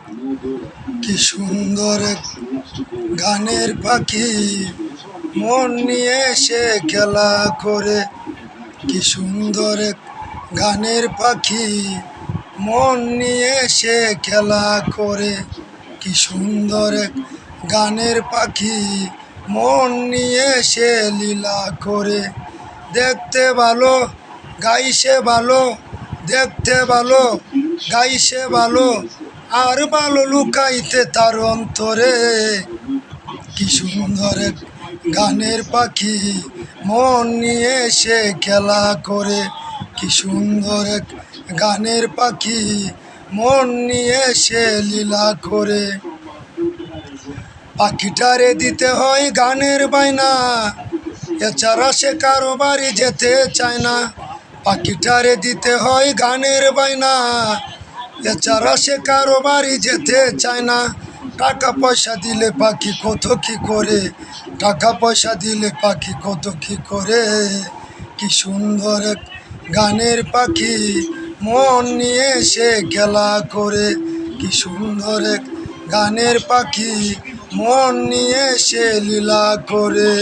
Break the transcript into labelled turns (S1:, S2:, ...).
S1: কি সুন্দর এক গানের পাখি, মন নিয়ে সে খেলা করে। কি সুন্দর এক গানের পাখি, মন নিয়ে সে খেলা করে। কি সুন্দর এক গানের পাখি, মন নিয়ে সে লীলা করে। দেখতে ভালো, গাইছে ভালো, দেখতে ভালো, গাইছে ভালো, আর ভালো লুকাইতে তার অন্তরে। কি সুন্দর এক গানের পাখি, মন নিয়ে সে খেলা করে। কি সুন্দর এক গানের পাখি, মন নিয়ে সে লীলা করে। পাখিটারে দিতে হয় গানের বায়না, এছাড়া সে কারো বাড়ি যেতে চায় না। পাখিটারে দিতে হয় গানের বায়না, এছাড়া সে কারো বাড়ি যেতে চায় না। টাকা পয়সা দিলে পাখি কত কি করে, টাকা পয়সা দিলে পাখি কত কি করে। কি সুন্দর এক গানের পাখি, মন নিয়ে সে খেলা করে। কি সুন্দর এক গানের পাখি, মন নিয়ে সে লীলা করে।